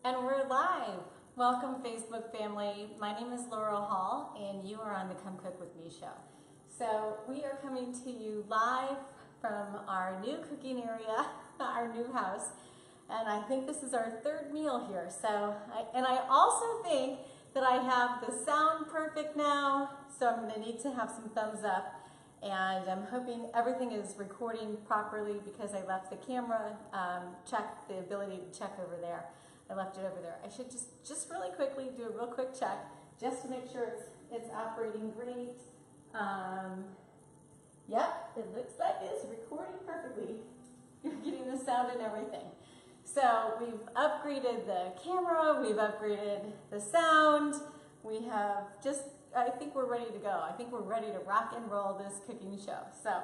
And we're live. Welcome, Facebook family. My name is Laurel Hall, and you are on the Come Cook With Me show. So we are coming to you live from our new cooking area, our new house, and I think this is our third meal here. And I also think that I have the sound perfect now, so I'm going to need to have some thumbs up. And I'm hoping everything is recording properly because I left the camera, check the ability to check over there. I left it over there. I should just really quickly do a real quick check just to make sure it's operating great. Yep, it looks like it's recording perfectly. You're getting the sound and everything. So we've upgraded the camera, we've upgraded the sound, we have I think we're ready to go. I think we're ready to rock and roll this cooking show. So,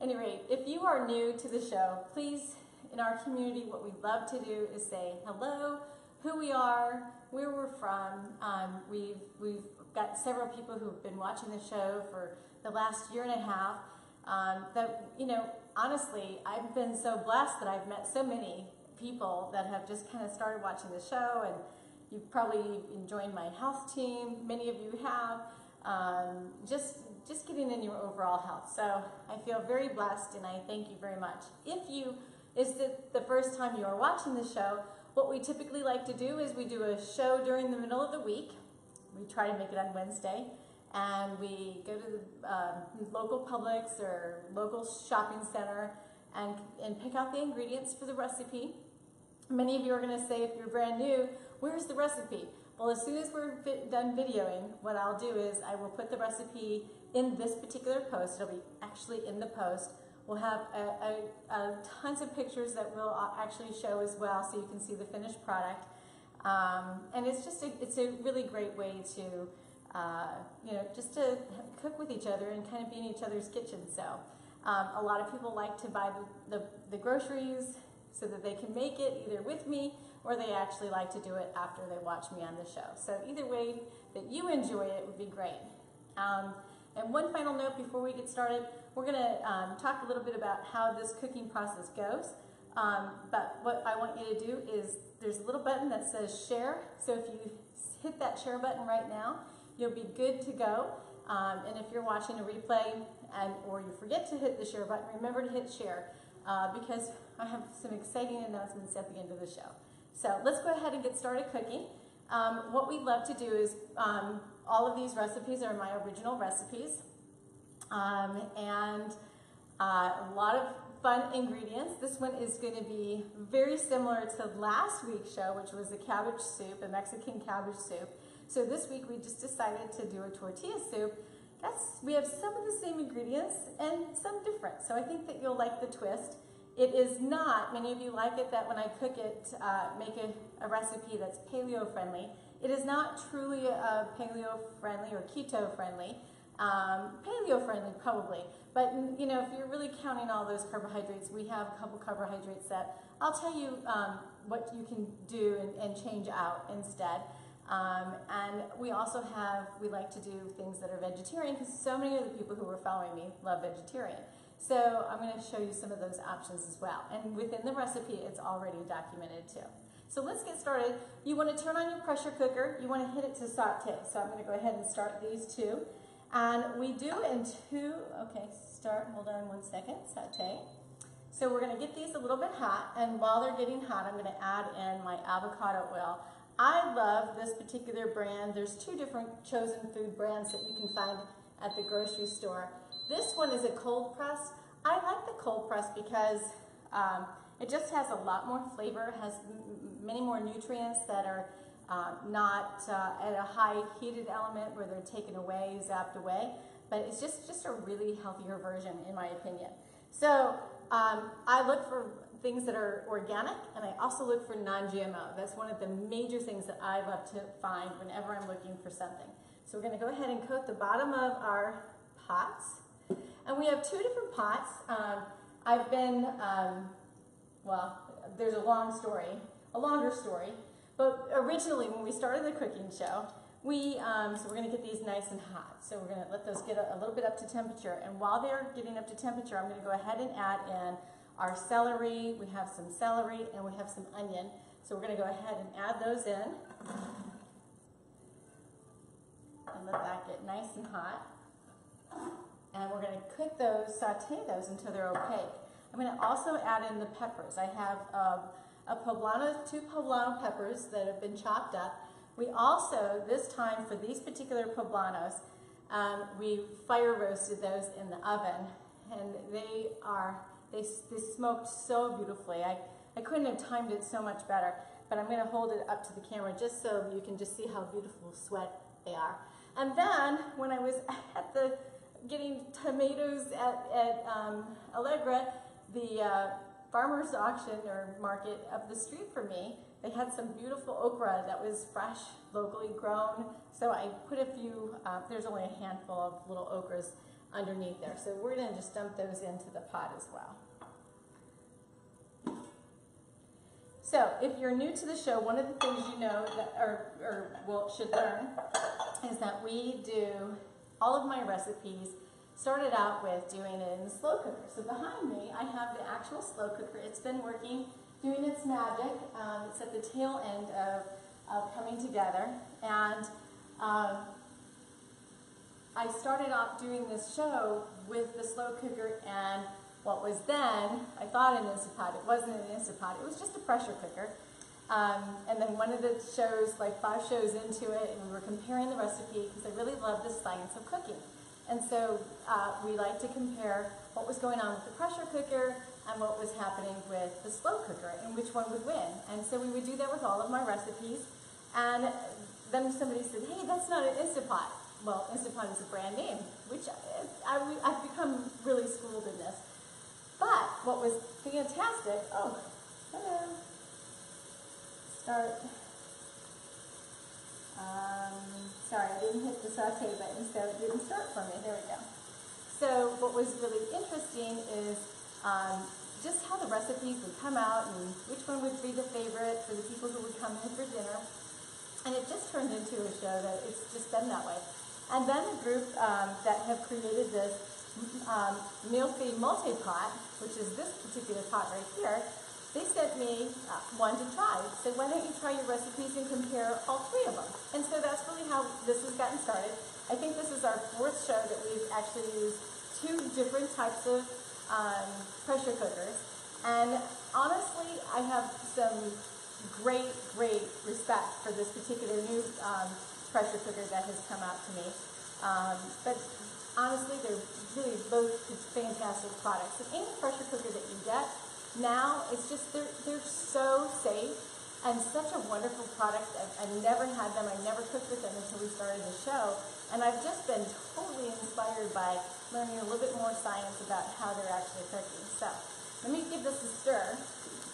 anyway, if you are new to the show, please, in our community, what we love to do is say hello, who we are, where we're from. We've got several people who've been watching the show for the last year and a half. Honestly, I've been so blessed that I've met so many people that have just kind of started watching the show, and you've probably joined my health team. Many of you have. Just getting in your overall health. So I feel very blessed, and I thank you very much. If you is the first time you are watching the show, what we typically like to do is we do a show during the middle of the week. We try to make it on Wednesday, and we go to the local Publix or local shopping center and pick out the ingredients for the recipe. Many of you are going to say, if you're brand new, where's the recipe? Well, as soon as we're done videoing, what I'll do is I will put the recipe in this particular post. It'll be actually in the post. We'll have tons of pictures that we'll actually show as well, so you can see the finished product. And it's a really great way to, just to cook with each other and kind of be in each other's kitchen. So a lot of people like to buy the groceries so that they can make it either with me, or they actually like to do it after they watch me on the show. So either way that you enjoy it would be great. And one final note before we get started, we're going to talk a little bit about how this cooking process goes. But what I want you to do is, there's a little button that says share. So if you hit that share button right now, you'll be good to go. And if you're watching a replay or you forget to hit the share button, remember to hit share because I have some exciting announcements at the end of the show. So let's go ahead and get started cooking. What we love to do is, all of these recipes are my original recipes, and a lot of fun ingredients. This one is going to be very similar to last week's show, which was a cabbage soup, a Mexican cabbage soup. So this week we just decided to do a tortilla soup. We have some of the same ingredients and some different, so I think that you'll like the twist. It is not, many of you like it that when I cook it, make a recipe that's paleo-friendly. It is not truly a paleo-friendly or keto-friendly. Paleo-friendly probably, but if you're really counting all those carbohydrates, we have a couple carbohydrates that I'll tell you what you can do and change out instead. And we also we like to do things that are vegetarian because so many of the people who are following me love vegetarian. So I'm going to show you some of those options as well. And within the recipe, it's already documented too. So let's get started. You want to turn on your pressure cooker. You want to hit it to saute. So I'm going to go ahead and start these two. And we do in two, hold on one second, saute. So we're going to get these a little bit hot. And while they're getting hot, I'm going to add in my avocado oil. I love this particular brand. There's two different chosen food brands that you can find at the grocery store. This one is a cold press. I like the cold press because it just has a lot more flavor, has many more nutrients that are not at a high heated element where they're taken away, zapped away, but it's just a really healthier version in my opinion. So I look for things that are organic, and I also look for non-GMO. That's one of the major things that I love to find whenever I'm looking for something. So we're going to go ahead and coat the bottom of our pots. And we have two different pots. I've been, there's a longer story, but originally when we started the cooking show, so we're going to get these nice and hot. So we're going to let those get a little bit up to temperature. And while they're getting up to temperature, I'm going to go ahead and add in our celery. We have some celery and we have some onion. So we're going to go ahead and add those in and let that get nice and hot. And we're going to cook those, saute those until they're opaque. I'm going to also add in the peppers. I have two poblano peppers that have been chopped up. We also, this time for these particular poblanos, we fire roasted those in the oven, and they smoked so beautifully. I couldn't have timed it so much better, but I'm going to hold it up to the camera just so you can just see how beautiful sweat they are. And then when I was at getting tomatoes at Allegra, the farmer's auction or market up the street for me, they had some beautiful okra that was fresh, locally grown. So I put a few, there's only a handful of little okras underneath there. So we're gonna just dump those into the pot as well. So if you're new to the show, one of the things you know that, should learn is that we do all of my recipes started out with doing it in the slow cooker. So behind me, I have the actual slow cooker. It's been working, doing its magic. It's at the tail end of coming together. And I started off doing this show with the slow cooker and what was then, I thought an Instapot. It wasn't an Instapot. It was just a pressure cooker. And then one of the shows, like 5 shows into it, and we were comparing the recipe because I really love the science of cooking. And so we like to compare what was going on with the pressure cooker and what was happening with the slow cooker and which one would win. And so we would do that with all of my recipes. And then somebody said, hey, that's not an Instapot. Well, Instapot is a brand name, which I've become really schooled in this. But what was fantastic, oh, hello, start. Sorry, I didn't hit the saute button, so it didn't start for me. There we go. So what was really interesting is just how the recipes would come out and which one would be the favorite for the people who would come in for dinner. And it just turned into a show that it's just been that way. And then a group that have created this Mealthy Multipot, which is this particular pot right here, they sent me one to try. Said, why don't you try your recipes and compare all 3 of them? And so that's really how this has gotten started. I think this is our 4th show that we've actually used 2 different types of pressure cookers. And honestly, I have some great respect for this particular new pressure cooker that has come out to me. But honestly, they're really both fantastic products. And any pressure cooker that you get, now, it's just, they're so safe and such a wonderful product. I've never had them. I never cooked with them until we started the show. And I've just been totally inspired by learning a little bit more science about how they're actually cooking. So, let me give this a stir.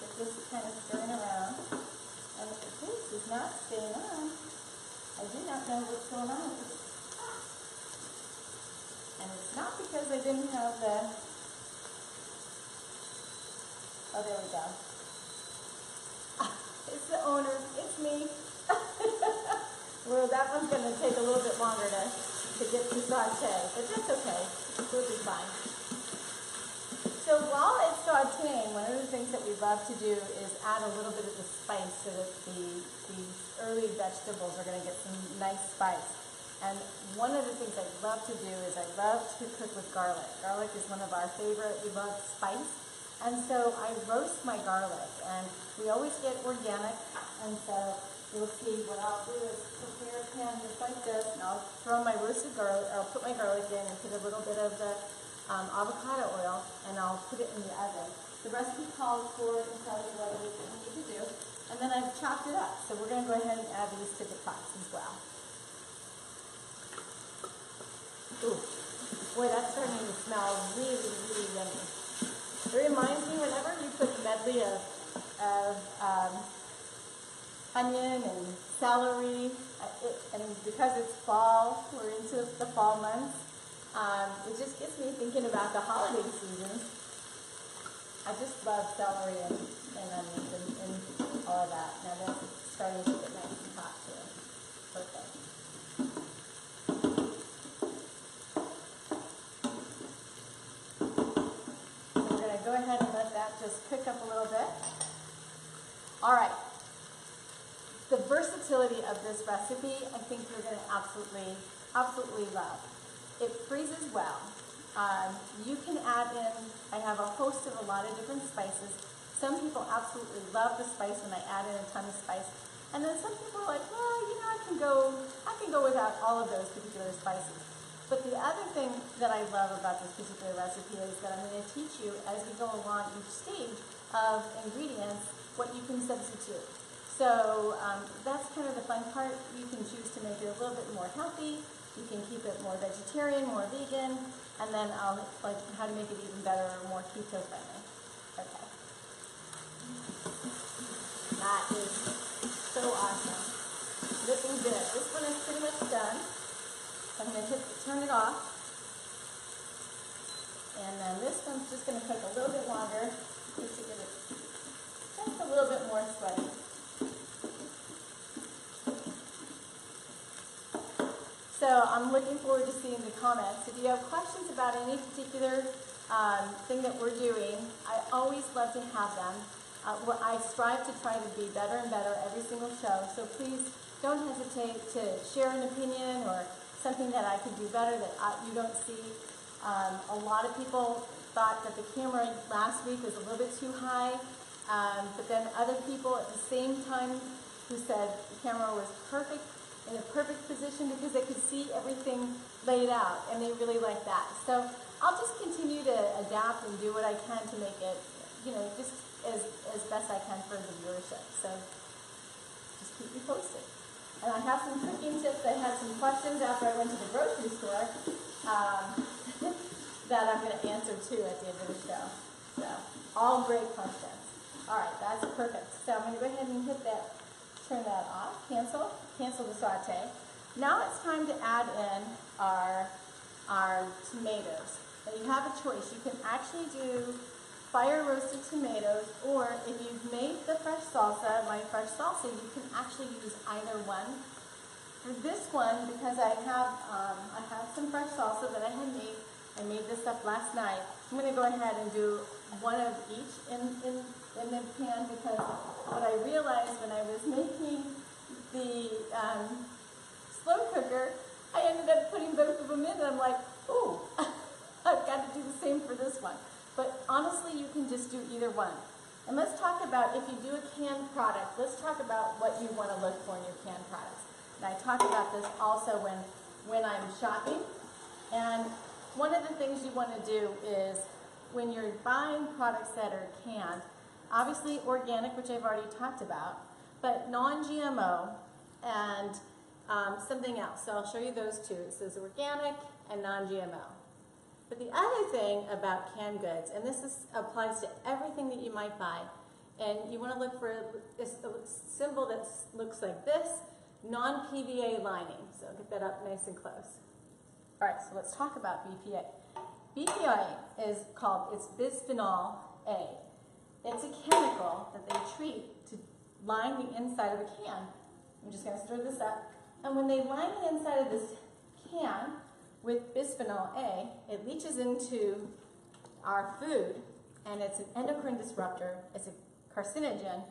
Get this kind of stirring around. And if the paste is not staying on, I do not know what's going on with it. And it's not because I didn't have the... Oh, there we go. It's the owner. It's me. Well, that one's going to take a little bit longer to get to saute, but that's okay. It'll be fine. So while it's sauteing, one of the things that we love to do is add a little bit of the spice so that the early vegetables are going to get some nice spice. And one of the things I love to do is I love to cook with garlic. Garlic is one of our favorite. We love spice. And so I roast my garlic, and we always get organic, and so you'll see what I'll do is prepare a pan just like this, and I'll throw my roasted garlic, I'll put my garlic in and put a little bit of the avocado oil, and I'll put it in the oven. The recipe calls for it and tells you what it is that you need to do, and then I've chopped it up, so we're going to go ahead and add these to the pots as well. Ooh, boy, that's starting to smell really yummy. It reminds me whenever you put a medley of onion and celery, and because it's fall, we're into the fall months, it just gets me thinking about the holiday season. I just love celery and onions and all of that. Now that's starting to get nice and hot too. Perfect. Go ahead and let that just cook up a little bit. All right, the versatility of this recipe, I think you're going to absolutely love. It freezes well. You can add in, I have a host of a lot of different spices. Some people absolutely love the spice when I add in a ton of spice. And then some people are like, well, you know, I can go without all of those particular spices. But the other thing that I love about this particular recipe is that I'm going to teach you as we go along each stage of ingredients what you can substitute. So that's kind of the fun part. You can choose to make it a little bit more healthy. You can keep it more vegetarian, more vegan, and then I'll like how to make it even better or more keto friendly. Okay. That is so awesome. Looking good. This one is pretty much done. So I'm going to turn it off. And then this one's just going to cook a little bit longer just to get it just a little bit more sweaty. So I'm looking forward to seeing the comments. If you have questions about any particular thing that we're doing, I always love to have them. I strive to try to be better and better every single show. So please don't hesitate to share an opinion or something that I could do better that you don't see. A lot of people thought that the camera last week was a little bit too high, but then other people at the same time who said the camera was perfect, in a perfect position because they could see everything laid out, and they really like that. So I'll just continue to adapt and do what I can to make it, you know, just as best I can for the viewership. So just keep me posted. And I have some cooking tips. I had some questions after I went to the grocery store that I'm going to answer too at the end of the show. So all great questions. All right, that's perfect. So I'm going to go ahead and hit that. Turn that off, cancel the saute. Now it's time to add in our tomatoes. Now you have a choice. You can actually do fire roasted tomatoes, or if you've made the fresh salsa, my fresh salsa, you can actually use either one. For this one, because I have some fresh salsa that I had made. I made this up last night. I'm going to go ahead and do one of each in the pan, because what I realized when I was making the slow cooker, I ended up putting both of them in, and I'm like, ooh, I've got to do the same for this one. But honestly, you can just do either one. And let's talk about, if you do a canned product, let's talk about what you want to look for in your canned products. And I talk about this also when I'm shopping. And one of the things you want to do is, when you're buying products that are canned, obviously organic, which I've already talked about, but non-GMO and something else. So I'll show you those two. It says organic and non-GMO. But the other thing about canned goods, and this applies to everything that you might buy, and you want to look for a symbol that looks like this, non-PVA lining. So I'll get that up nice and close. All right, so let's talk about BPA. BPA is called, it's bisphenol A. It's a chemical that they treat to line the inside of a can. I'm just going to stir this up. And when they line the inside of this can with bisphenol A, it leaches into our food, and it's an endocrine disruptor, it's a carcinogen,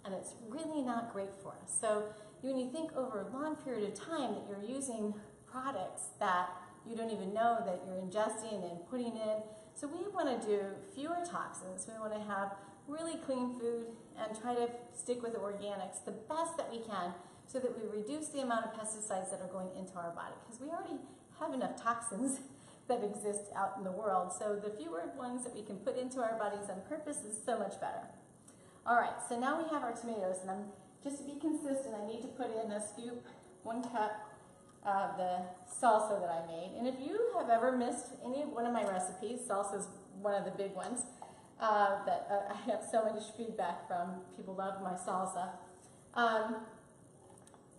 and it's really not great for us. So when you think over a long period of time that you're using products that you don't even know that you're ingesting and putting in. So we want to do fewer toxins. We want to have really clean food and try to stick with the organics the best that we can, so that we reduce the amount of pesticides that are going into our body, because we already have enough toxins that exist out in the world. So the fewer ones that we can put into our bodies on purpose is so much better. All right, so now we have our tomatoes, and just to be consistent, I need to put in a scoop, 1 cup of the salsa that I made. And if you have ever missed any one of my recipes, salsa is one of the big ones that I have so much feedback from. People love my salsa.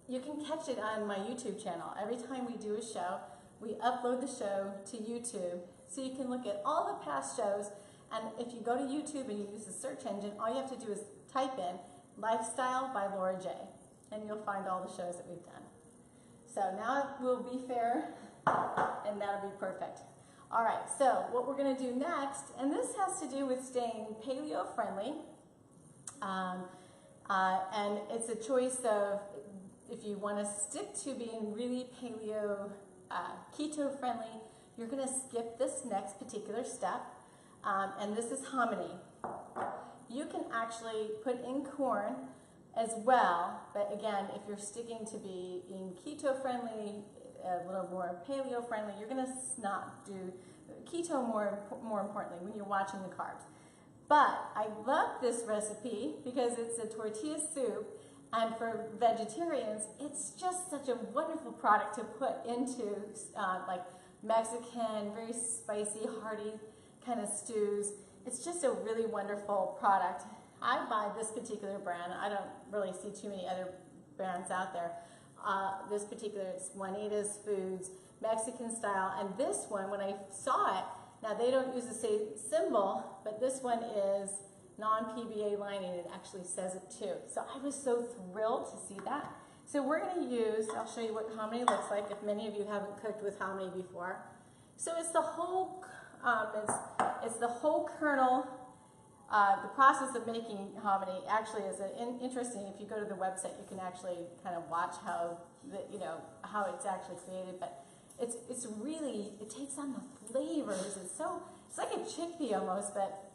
You can catch it on my YouTube channel. Every time we do a show, we upload the show to YouTube, so you can look at all the past shows. And if you go to YouTube and you use the search engine, all you have to do is type in Lifestyle by Laura J, and you'll find all the shows that we've done. So now we'll be fair, and that'll be perfect. All right, so what we're going to do next, and this has to do with staying paleo friendly. And it's a choice of if you want to stick to being really paleo, keto friendly, you're going to skip this next particular step. And this is hominy. You can actually put in corn as well, but again, if you're sticking to being keto friendly, a little more paleo friendly, you're going to not do keto more importantly when you're watching the carbs. But I love this recipe because it's a tortilla soup, and for vegetarians, it's just such a wonderful product to put into like Mexican, very spicy, hearty kind of stews. It's just a really wonderful product. I buy this particular brand. I don't really see too many other brands out there. This particular, it's Juanita's Foods, Mexican style, and this one, when I saw it, now they don't use the same symbol, but this one is non-PBA lining. It actually says it too. So I was so thrilled to see that. So we're going to use, I'll show you what hominy looks like if many of you haven't cooked with hominy before. So it's the whole, it's the whole kernel. The process of making hominy actually is interesting. If you go to the website, you can actually kind of watch how how it's actually created. But it's really, it takes on the flavors. It's like a chickpea almost, but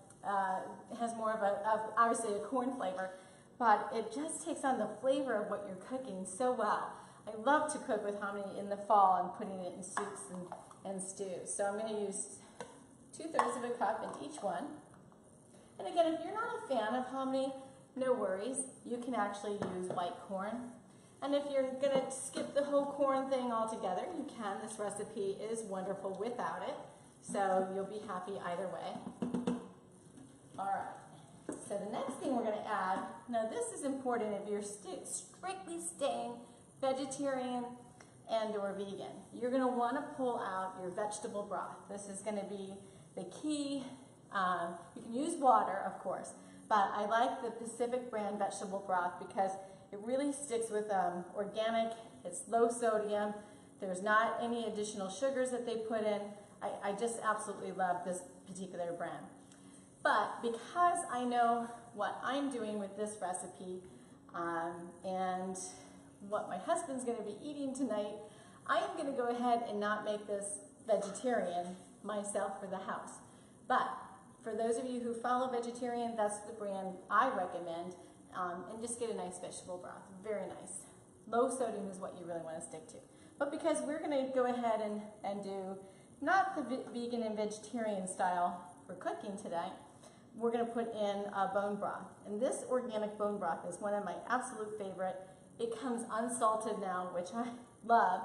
it has more of obviously a corn flavor. But it just takes on the flavor of what you're cooking so well. I love to cook with hominy in the fall and putting it in soups and stews. So I'm going to use 2/3 of a cup in each one. And again, if you're not a fan of hominy, no worries. You can actually use white corn. And if you're going to skip the whole corn thing altogether, you can. This recipe is wonderful without it. So you'll be happy either way. All right. So the next thing we're going to add, now this is important if you're strictly staying vegetarian and or vegan. You're going to want to pull out your vegetable broth. This is going to be the key. You can use water, of course, but I like the Pacific brand vegetable broth because it really sticks with organic. It's low sodium. There's not any additional sugars that they put in. I just absolutely love this particular brand. But because I know what I'm doing with this recipe and what my husband's going to be eating tonight, I am going to go ahead and not make this vegetarian myself for the house. But for those of you who follow vegetarian, that's the brand I recommend. And just get a nice vegetable broth. Very nice. Low sodium is what you really want to stick to. But because we're going to go ahead and do not the vegan and vegetarian style for cooking today, we're going to put in a bone broth. And this organic bone broth is one of my absolute favorite. It comes unsalted now, which I love.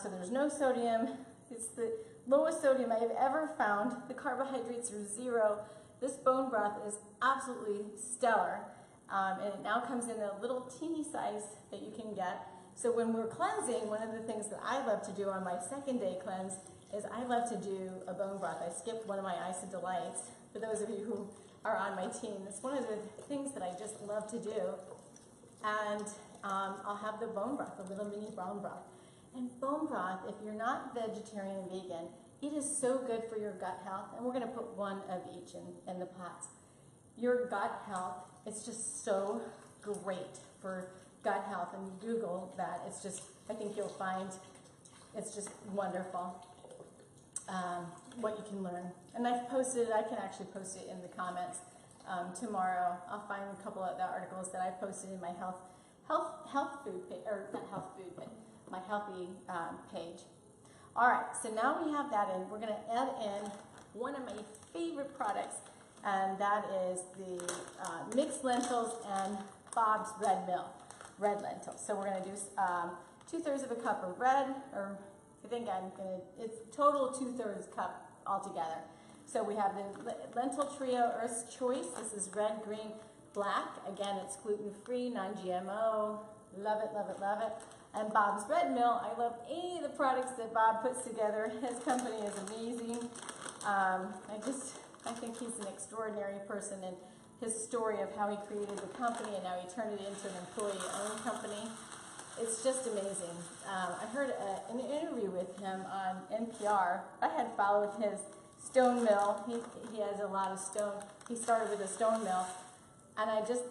So there's no sodium. It's the lowest sodium I have ever found. The carbohydrates are 0. This bone broth is absolutely stellar. And it now comes in a little teeny size that you can get. So when we're cleansing, one of the things that I love to do on my second day cleanse is I love to do a bone broth. I skipped one of my Ice of Delights. For those of you who are on my team, it's one of the things that I just love to do. And I'll have the bone broth, the little mini bone broth. And bone broth, if you're not vegetarian and vegan, it is so good for your gut health. And we're going to put one of each in the pots. Your gut health, it's just so great for gut health. And you Google that. It's just, I think you'll find it's just wonderful what you can learn. And I've posted, I can actually post it in the comments tomorrow. I'll find a couple of the articles that I posted in my health food page, or not health food, but my healthy page. All right, so now we have that in. We're going to add in one of my favorite products, and that is the mixed lentils and Bob's red lentils. So we're going to do 2/3 of a cup of red, or I think it's total 2/3 cup altogether. So we have the lentil trio Earth's Choice. This is red, green, black. Again, it's gluten-free, non-GMO. Love it, love it, love it. And Bob's Red Mill. I love any of the products that Bob puts together. His company is amazing. I think he's an extraordinary person, and his story of how he created the company and now he turned it into an employee-owned company. It's just amazing. I heard an interview with him on NPR. I had followed his stone mill. He has a lot of stone. He started with a stone mill And I just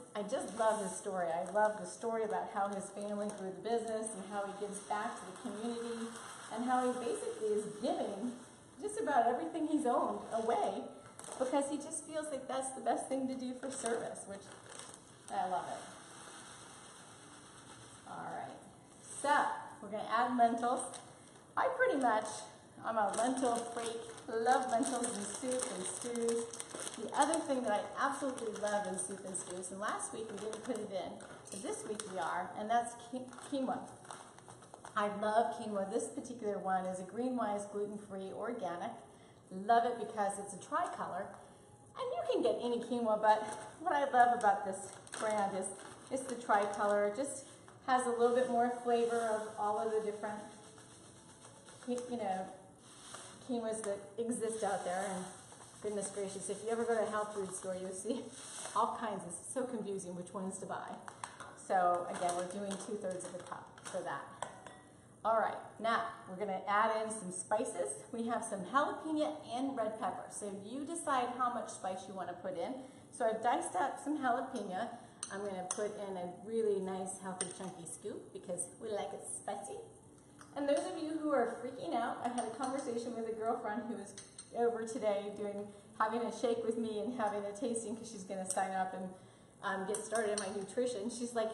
love his story. I love the story about how his family grew the business and how he gives back to the community and how he basically is giving just about everything he's owned away because he just feels like that's the best thing to do for service, which I love it. All right, so we're going to add lentils. I'm a lentil freak. Love lentils in soup and stews. The other thing that I absolutely love in soup and stews, and last week we didn't put it in, but this week we are, and that's quinoa. I love quinoa. This particular one is a Greenwise gluten-free organic. Love it because it's a tricolor, and you can get any quinoa, but what I love about this brand is it's the tricolor. It just has a little bit more flavor of all of the different, quinoas that exist out there. And goodness gracious, if you ever go to a health food store, you'll see all kinds. It's so confusing which ones to buy. So again, we're doing 2/3 of a cup for that. All right, now we're going to add in some spices. We have some jalapeno and red pepper. So you decide how much spice you want to put in. So I've diced up some jalapeno. I'm going to put in a really nice, healthy, chunky scoop because we like it spicy. And those of you who are freaking out, I had a conversation with a girlfriend who was over today having a shake with me and having a tasting because she's going to sign up and get started in my nutrition. She's like,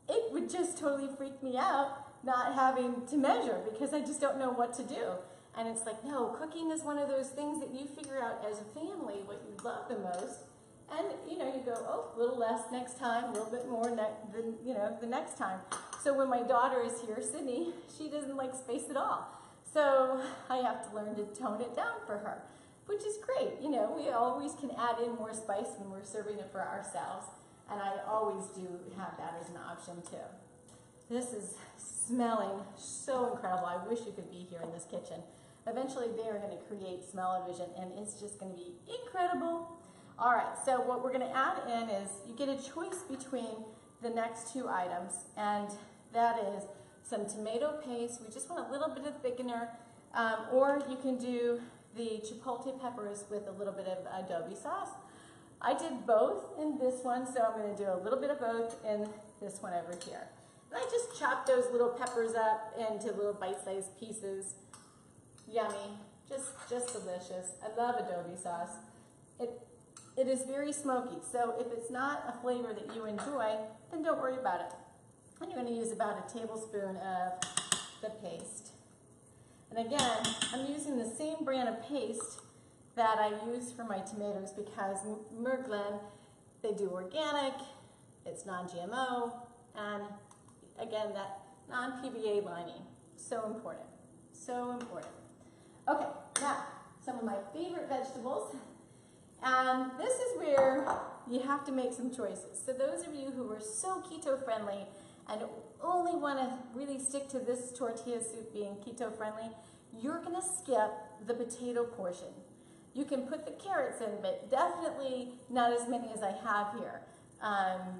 it would just totally freak me out not having to measure because I just don't know what to do. And it's like, no, cooking is one of those things that you figure out as a family what you love the most. And you go, oh, a little less next time, a little bit more the next time. So when my daughter is here, Sydney, she doesn't like space at all. So I have to learn to tone it down for her, which is great. We always can add in more spice when we're serving it for ourselves. And I always do have that as an option too. This is smelling so incredible. I wish you could be here in this kitchen. Eventually they are going to create smell-o-vision and it's just going to be incredible. All right, so what we're going to add in is you get a choice between the next two items, and that is some tomato paste. We just want a little bit of thickener, or you can do the chipotle peppers with a little bit of adobe sauce. I did both in this one, so I'm going to do a little bit of both in this one over here. And I just chopped those little peppers up into little bite-sized pieces. Yummy, just delicious. I love adobe sauce. It is very smoky, so if it's not a flavor that you enjoy, then don't worry about it. And you're going to use about a tablespoon of the paste. And again, I'm using the same brand of paste that I use for my tomatoes because Merglen, they do organic, it's non-GMO, and again, that non-PVA lining, so important, so important. Okay, now, some of my favorite vegetables. And this is where you have to make some choices. So those of you who are so keto friendly and only want to really stick to this tortilla soup being keto friendly, you're going to skip the potato portion. You can put the carrots in, but definitely not as many as I have here.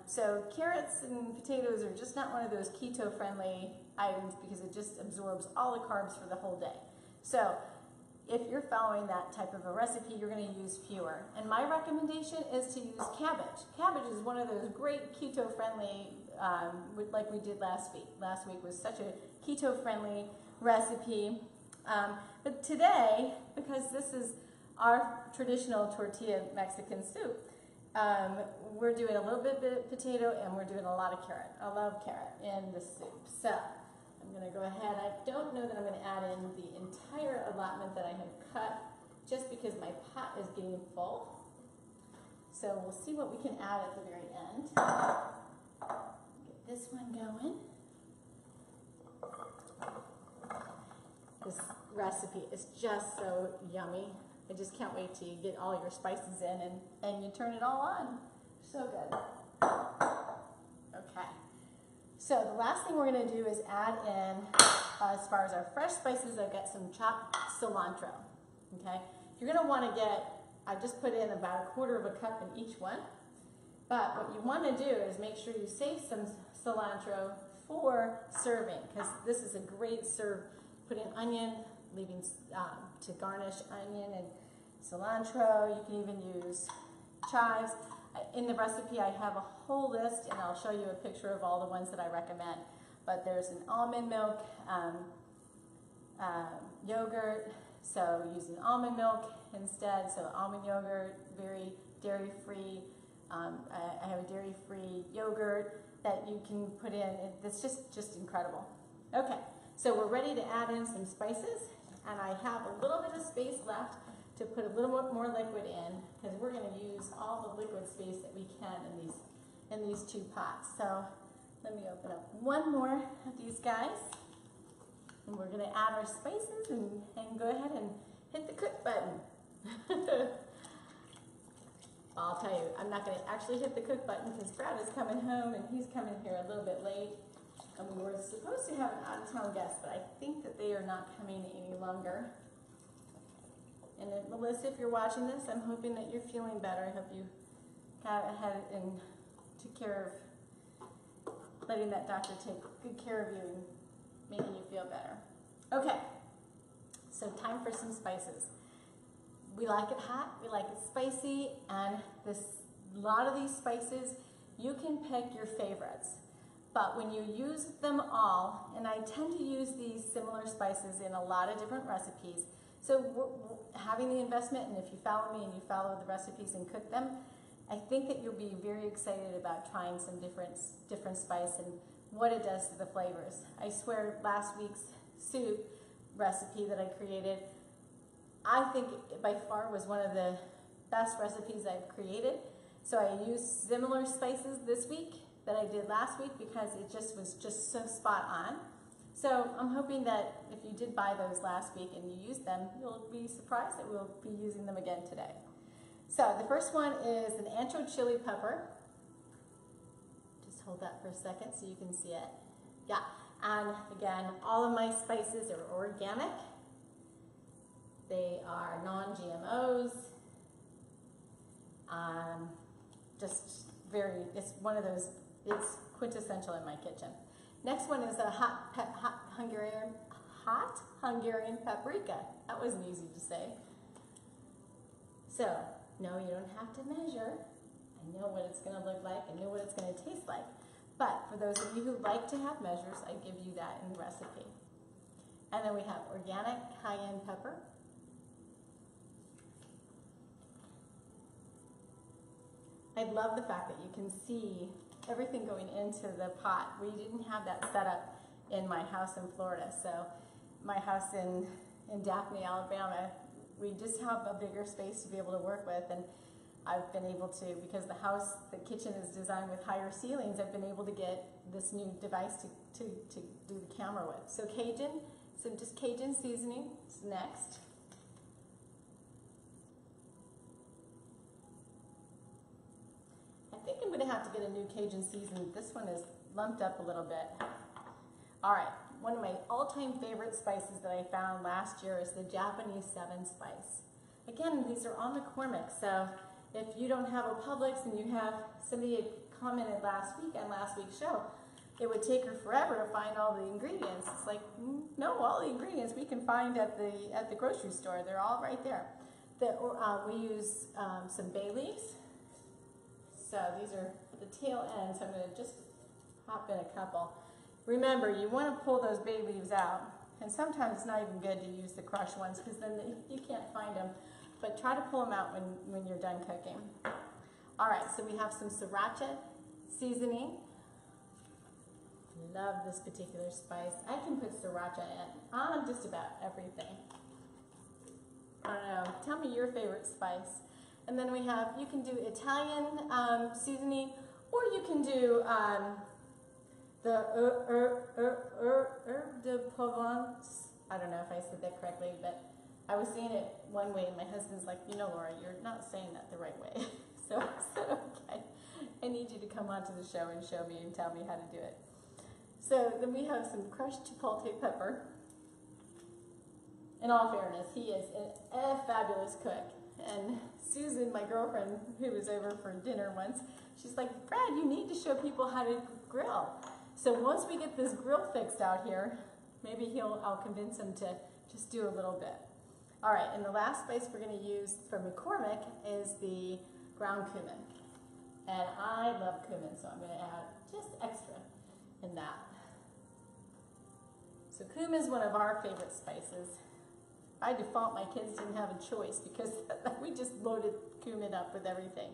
So carrots and potatoes are just not one of those keto friendly items because it just absorbs all the carbs for the whole day. So if you're following that type of a recipe, you're going to use fewer. And my recommendation is to use cabbage. Cabbage is one of those great keto-friendly, like we did last week. Last week was such a keto-friendly recipe. But today, because this is our traditional tortilla Mexican soup, we're doing a little bit of potato and we're doing a lot of carrot. I love carrot in the soup. So I'm going to go ahead. I don't know that I'm going to add in the entire allotment that I have cut just because my pot is getting full. So we'll see what we can add at the very end. Get this one going. This recipe is just so yummy. I just can't wait till you get all your spices in and you turn it all on. So good. Okay. So the last thing we're going to do is add in, as far as our fresh spices, I've got some chopped cilantro. Okay. You're going to want to get, I just put in about 1/4 of a cup in each one. But what you want to do is make sure you save some cilantro for serving, because this is a great serve. Put in onion, leaving to garnish onion and cilantro. You can even use chives. In the recipe, I have a whole list, and I'll show you a picture of all the ones that I recommend. But there's an almond milk yogurt, so using almond milk instead. So almond yogurt, very dairy-free. I have a dairy-free yogurt that you can put in. It's just incredible. Okay, so we're ready to add in some spices, and I have a little bit of space left to put a little more liquid in, because we're going to use all the liquid space that we can in these two pots. So let me open up one more of these guys, and we're going to add our spices and go ahead and hit the cook button. I'll tell you, I'm not going to actually hit the cook button because Brad is coming home, and he's coming here a little bit late. And we were supposed to have an out-of-town guest, but I think that they are not coming any longer. And then, Melissa, if you're watching this, I'm hoping that you're feeling better. I hope you got ahead and took care of letting that doctor take good care of you and making you feel better. Okay, so time for some spices. We like it hot, we like it spicy, and a lot of these spices, you can pick your favorites. But when you use them all, and I tend to use these similar spices in a lot of different recipes, so having the investment, and if you follow me and you follow the recipes and cook them, I think that you'll be very excited about trying some different spice and what it does to the flavors. I swear last week's soup recipe that I created, I think by far was one of the best recipes I've created. So I used similar spices this week that I did last week because it was just so spot on. So I'm hoping that if you did buy those last week and you used them, you'll be surprised that we'll be using them again today. So the first one is an ancho chili pepper. Just hold that for a second so you can see it. Yeah, and again, all of my spices are organic. They are non-GMOs. It's one of those, it's quintessential in my kitchen. Next one is a hot Hungarian paprika. That wasn't easy to say. So, no, you don't have to measure. I know what it's going to look like. I know what it's going to taste like. But for those of you who like to have measures, I give you that in the recipe. And then we have organic cayenne pepper. I love the fact that you can see everything going into the pot. We didn't have that set up in my house in Florida. So my house in Daphne, Alabama, we just have a bigger space to be able to work with. And I've been able to, because the kitchen is designed with higher ceilings, I've been able to get this new device to do the camera with. So just Cajun seasoning is next. I think I'm going to have to get a new Cajun seasoning. This one is lumped up a little bit. All right, one of my all-time favorite spices that I found last year is the Japanese 7 spice. Again, these are on McCormick, so if you don't have a Publix and you have somebody had commented last week on last week's show, it would take her forever to find all the ingredients. It's like, no, all the ingredients we can find at the grocery store. They're all right there. We use some bay leaves. So these are the tail ends. I'm going to just pop in a couple. Remember, you want to pull those bay leaves out. And sometimes it's not even good to use the crushed ones because then you can't find them. But try to pull them out when you're done cooking. All right, so we have some sriracha seasoning. Love this particular spice. I can put sriracha in on just about everything. I don't know. Tell me your favorite spice. And then we have, you can do Italian seasoning, or you can do the herbe de Provence. I don't know if I said that correctly, but I was saying it one way, and my husband's like, you know, Laura, you're not saying that the right way. So I said, okay, I need you to come onto the show and show me and tell me how to do it. So then we have some crushed chipotle pepper. In all fairness, he is a fabulous cook. And Susan, my girlfriend, who was over for dinner once, she's like, Brad, you need to show people how to grill. So once we get this grill fixed out here, maybe I'll convince him to just do a little bit. All right, and the last spice we're going to use from McCormick is the ground cumin. And I love cumin, so I'm going to add just extra in that. So cumin is one of our favorite spices. By default, my kids didn't have a choice because we just loaded cumin up with everything.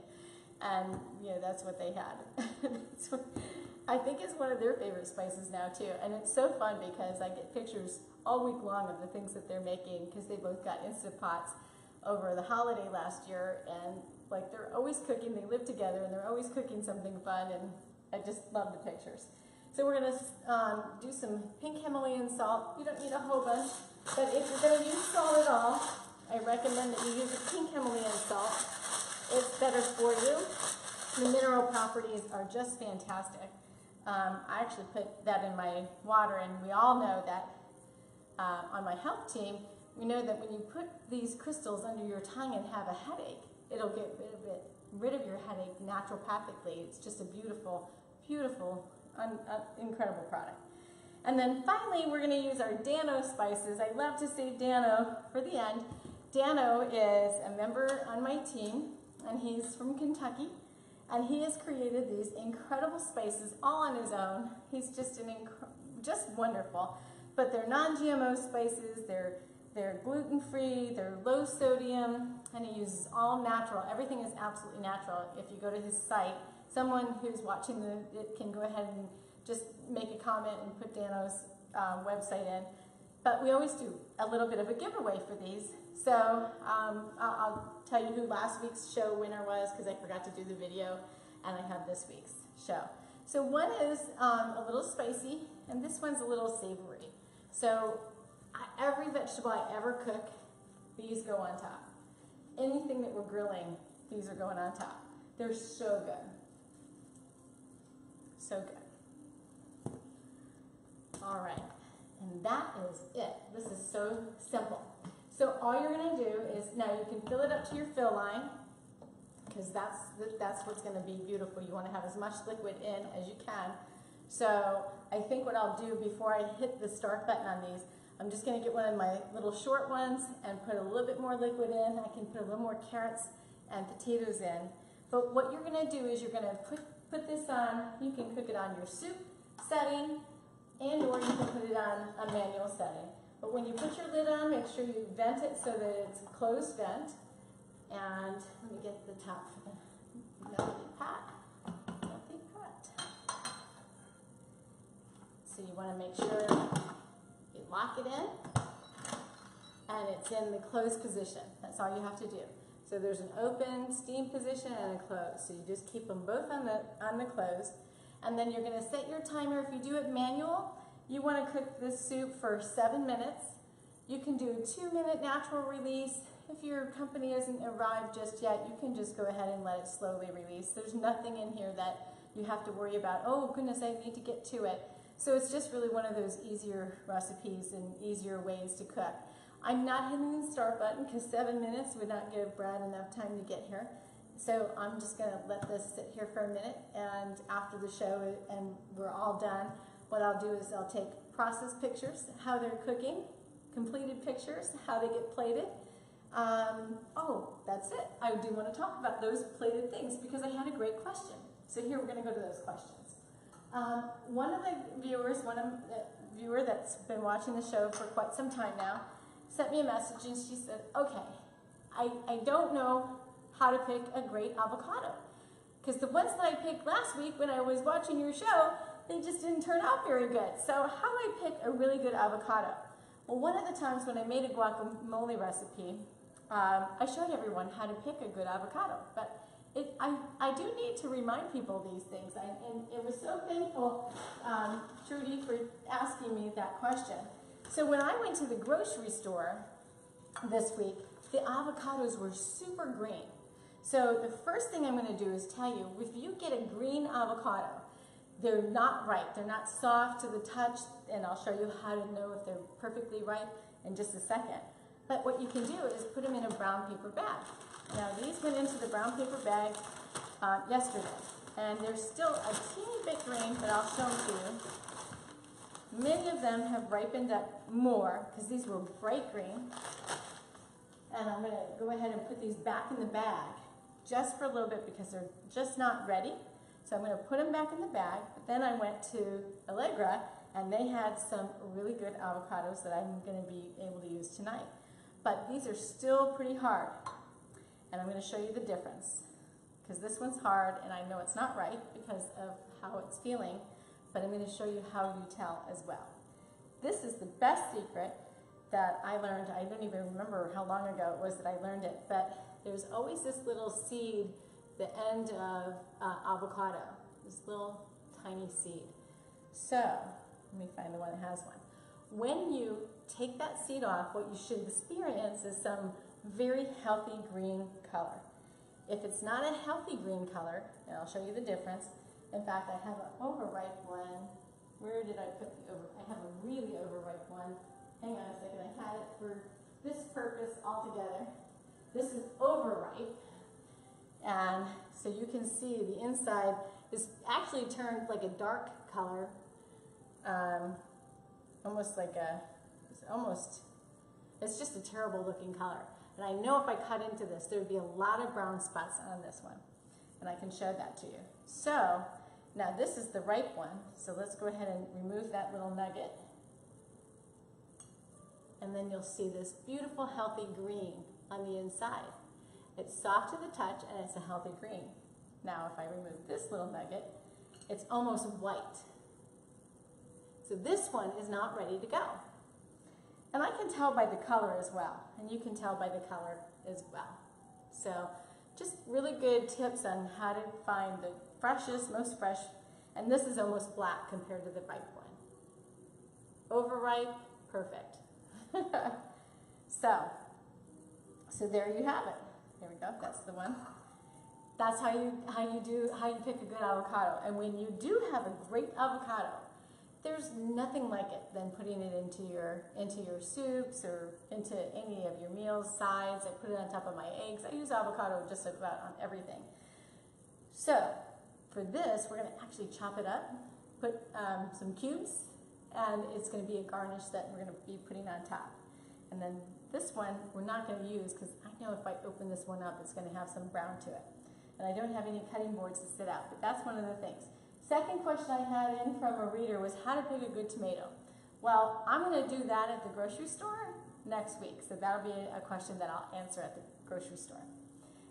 And, you know, that's what they had. I think it's one of their favorite spices now, too. And it's so fun because I get pictures all week long of the things that they're making because they both got Instant Pots over the holiday last year. And, like, they're always cooking. They live together, and they're always cooking something fun. And I just love the pictures. So we're going to do some pink Himalayan salt. You don't need a whole bunch. But if you're going to use salt at all, I recommend that you use a pink Himalayan salt. It's better for you. The mineral properties are just fantastic. I actually put that in my water, and we all know that on my health team, we know that when you put these crystals under your tongue and have a headache, it'll get rid of your headache naturopathically. It's just a beautiful, beautiful, incredible product. And then finally, we're going to use our Dano spices. I love to save Dano for the end. Dano is a member on my team, and he's from Kentucky. And he has created these incredible spices all on his own. He's just just wonderful. But they're non-GMO spices. They're gluten-free. They're low sodium, and he uses all natural. Everything is absolutely natural. If you go to his site, someone who's watching it can go ahead and just make a comment and put Dano's website in. But we always do a little bit of a giveaway for these. So I'll tell you who last week's show winner was because I forgot to do the video, and I have this week's show. So one is a little spicy, and this one's a little savory. So every vegetable I ever cook, these go on top. Anything that we're grilling, these are going on top. They're so good. So good. All right, and that is it. This is so simple. So all you're going to do is, now you can fill it up to your fill line, because that's what's going to be beautiful. You want to have as much liquid in as you can. So I think what I'll do before I hit the start button on these, I'm just going to get one of my little short ones and put a little bit more liquid in. I can put a little more carrots and potatoes in. But what you're going to do is you're going to put this on. You can cook it on your soup setting, and or you can put it on a manual setting. But when you put your lid on, make sure you vent it so that it's closed vent. And let me get the top for the Mealthy pot. Mealthy pot. So you want to make sure you lock it in, and it's in the closed position. That's all you have to do. So there's an open steam position and a closed. So you just keep them both on the closed. And then you're going to set your timer. If you do it manual, you want to cook this soup for 7 minutes. You can do a 2-minute natural release. If your company hasn't arrived just yet, you can just go ahead and let it slowly release. There's nothing in here that you have to worry about, oh goodness, I need to get to it. So it's just really one of those easier recipes and easier ways to cook. I'm not hitting the start button because 7 minutes would not give Brad enough time to get here. So I'm just going to let this sit here for a minute, and after the show and we're all done, what I'll do is I'll take process pictures, how they're cooking, completed pictures, how they get plated. Oh, that's it. I do want to talk about those plated things because I had a great question. So here we're going to go to those questions. One of the viewer that's been watching the show for quite some time now sent me a message, and she said, okay, I don't know how to pick a great avocado, because the ones that I picked last week when I was watching your show, they just didn't turn out very good. So how do I pick a really good avocado? Well, one of the times when I made a guacamole recipe, I showed everyone how to pick a good avocado, but I do need to remind people these things, and it was so thankful, Trudy, for asking me that question. So when I went to the grocery store this week, the avocados were super green. So the first thing I'm going to do is tell you, if you get a green avocado, they're not ripe. They're not soft to the touch, and I'll show you how to know if they're perfectly ripe in just a second. But what you can do is put them in a brown paper bag. Now these went into the brown paper bag yesterday, and they're still a teeny bit green, but I'll show them to you. Many of them have ripened up more because these were bright green. And I'm going to go ahead and put these back in the bag. just for a little bit because they're just not ready. So I'm going to put them back in the bag. But then I went to Allegra, and they had some really good avocados that I'm going to be able to use tonight. But these are still pretty hard, and I'm going to show you the difference. Because this one's hard, and I know it's not right because of how it's feeling, but I'm going to show you how you tell as well. This is the best secret that I learned. I don't even remember how long ago it was that I learned it, but there's always this little seed, the end of avocado, this little tiny seed. So, let me find the one that has one. When you take that seed off, what you should experience is some very healthy green color. If it's not a healthy green color, and I'll show you the difference. In fact, I have an overripe one. Where did I put the overripe? I have a really overripe one. Hang on a second, I had it for this purpose altogether. This is overripe. And so you can see the inside is actually turned like a dark color. Almost like it's just a terrible looking color. And I know if I cut into this, there would be a lot of brown spots on this one. And I can show that to you. So, now this is the ripe one. So let's go ahead and remove that little nugget. And then you'll see this beautiful, healthy green on the inside. It's soft to the touch, and it's a healthy green. Now, if I remove this little nugget, it's almost white. So this one is not ready to go. And I can tell by the color as well, and you can tell by the color as well. So just really good tips on how to find the freshest, most fresh, and this is almost black compared to the ripe one. Overripe, perfect. So there you have it. There we go, that's the one. That's how you pick a good avocado. And when you do have a great avocado, there's nothing like it than putting it into your soups or into any of your meals, sides. I put it on top of my eggs. I use avocado just about on everything. So for this, we're going to actually chop it up, put some cubes, and it's going to be a garnish that we're going to be putting on top. And then this one we're not going to use because I know if I open this one up, it's going to have some brown to it. And I don't have any cutting boards to sit out, but that's one of the things. Second question I had in from a reader was how to pick a good tomato. Well, I'm going to do that at the grocery store next week, so that'll be a question that I'll answer at the grocery store.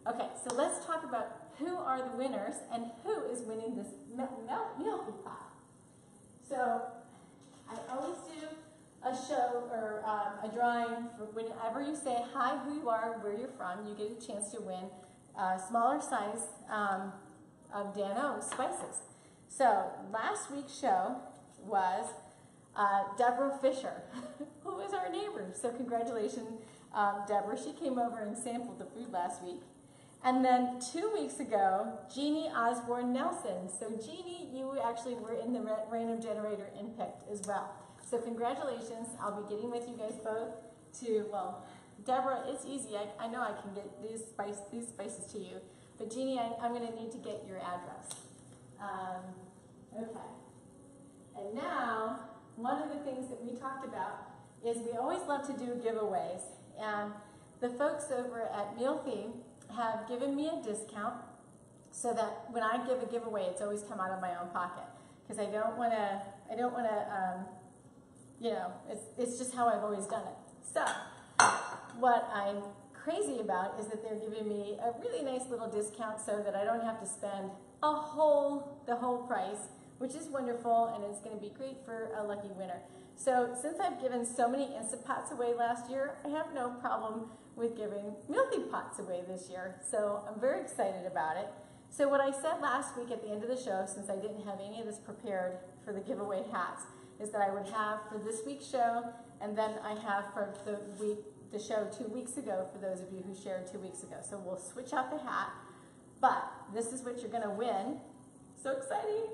Okay, so let's talk about who are the winners and who is winning this Mealthy Pot. So I always do a show or a drawing for whenever you say hi, who you are, where you're from, you get a chance to win a smaller size of Dan-O spices. So last week's show was Deborah Fisher, who is our neighbor. So congratulations, Deborah. She came over and sampled the food last week. And then 2 weeks ago, Jeannie Osborne Nelson. So Jeannie, you actually were in the random generator and picked as well. So congratulations. I'll be getting with you guys both to, well, Deborah, it's easy. I know I can get these spices to you. But Jeannie, I'm going to need to get your address. Okay. And now, one of the things that we talked about is we always love to do giveaways. And the folks over at Mealthy have given me a discount so that when I give a giveaway, it's always come out of my own pocket. Because I don't want to, you know, it's just how I've always done it. So, what I'm crazy about is that they're giving me a really nice little discount so that I don't have to spend the whole price, which is wonderful, and it's going to be great for a lucky winner. So since I've given so many Instant Pots away last year, I have no problem with giving Mealthy Pots away this year. So I'm very excited about it. So what I said last week at the end of the show, since I didn't have any of this prepared for the giveaway hats, is that I would have for this week's show, and then I have for the show 2 weeks ago for those of you who shared 2 weeks ago. So we'll switch out the hat, but this is what you're going to win. So exciting.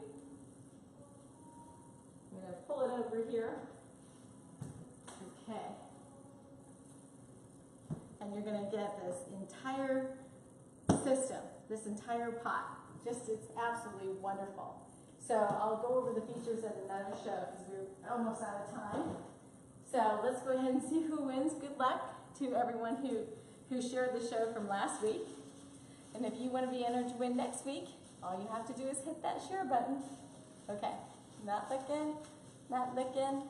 I'm going to pull it over here. Okay. And you're going to get this entire system, this entire pot. Just, it's absolutely wonderful. So I'll go over the features at another show because we're almost out of time. So let's go ahead and see who wins. Good luck to everyone who shared the show from last week. And if you want to be entered to win next week, all you have to do is hit that share button. Okay, not looking, not looking.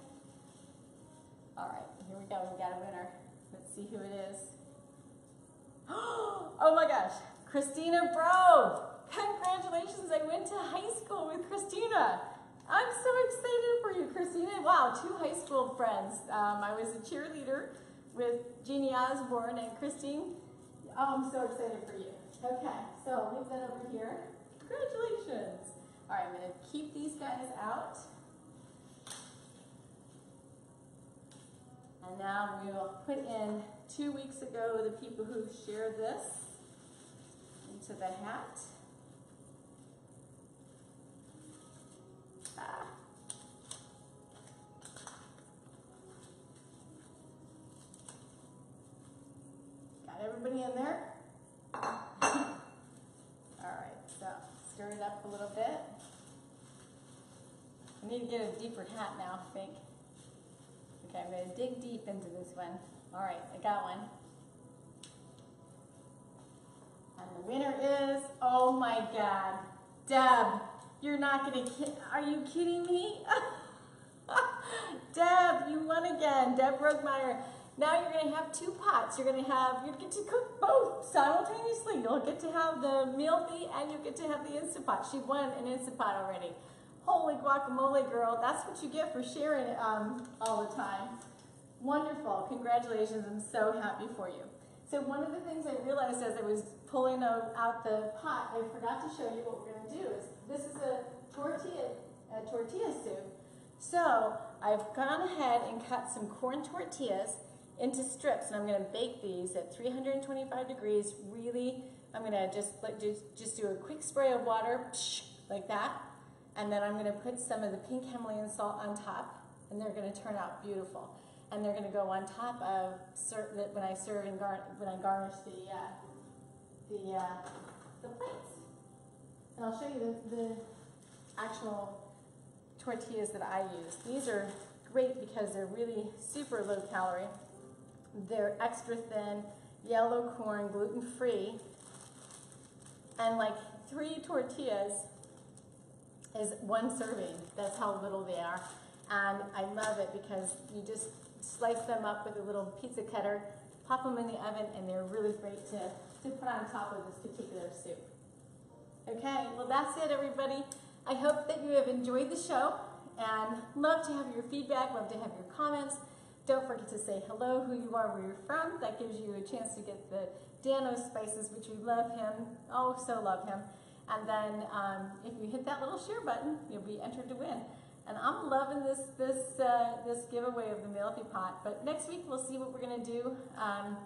All right, here we go, we got a winner. Let's see who it is. Oh my gosh, Christina Bro. Congratulations, I went to high school with Christina. I'm so excited for you, Christina. Wow, 2 high school friends. I was a cheerleader with Jeannie Osborne and Christine. Oh, I'm so excited for you. Okay, so I'll leave that over here. Congratulations. All right, I'm gonna keep these guys out. And now we will put in 2 weeks ago the people who shared this into the hat. Got everybody in there? Alright, so stir it up a little bit. I need to get a deeper hat now, I think. Okay, I'm going to dig deep into this one. Alright, I got one. And the winner is, oh my God, Deb. You're not going to are you kidding me? Deb, you won again. Deb Rogmeyer. Now you're going to have 2 pots. You're going to get to cook both simultaneously. You'll get to have the Mealthy and you'll get to have the Instant Pot. She won an Instant Pot already. Holy guacamole, girl. That's what you get for sharing it all the time. Wonderful. Congratulations. I'm so happy for you. So one of the things I realized as I was pulling out the pot, I forgot to show you what we're going to do. This is a tortilla soup. So I've gone ahead and cut some corn tortillas into strips, and I'm going to bake these at 325 degrees. Really, I'm going to just do a quick spray of water, like that, and then I'm going to put some of the pink Himalayan salt on top, and they're going to turn out beautiful. And they're going to go on top of when I serve and when I garnish the plates. And I'll show you the actual tortillas that I use. These are great because they're really super low calorie. They're extra thin, yellow corn, gluten-free, and like 3 tortillas is 1 serving. That's how little they are. And I love it because you just slice them up with a little pizza cutter, pop them in the oven, and they're really great to put on top of this particular soup. Okay, well that's it, everybody. I hope that you have enjoyed the show and love to have your feedback, love to have your comments. Don't forget to say hello, who you are, where you're from. That gives you a chance to get the Dano's spices, which we love him, oh so love him. And then if you hit that little share button, you'll be entered to win. And I'm loving this giveaway of the Mealthy Pot. But next week we'll see what we're gonna do. I'm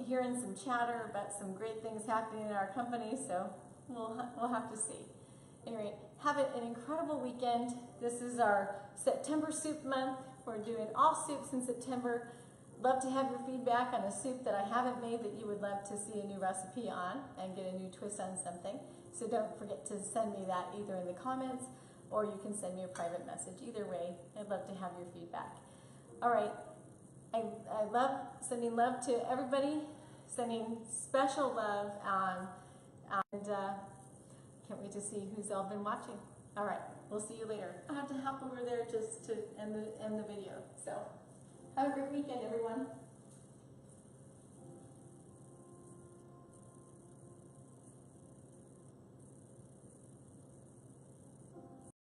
hearing some chatter about some great things happening in our company, so we'll have to see. Anyway, have an incredible weekend. This is our September soup month. We're doing all soups in September. Love to have your feedback on a soup that I haven't made that you would love to see a new recipe on and get a new twist on something. So don't forget to send me that either in the comments or you can send me a private message. Either way, I'd love to have your feedback. All right, I love sending love to everybody, sending special love, and can't wait to see who's all been watching. All right, we'll see you later. I have to hop over there just to end the video. So have a great weekend, everyone.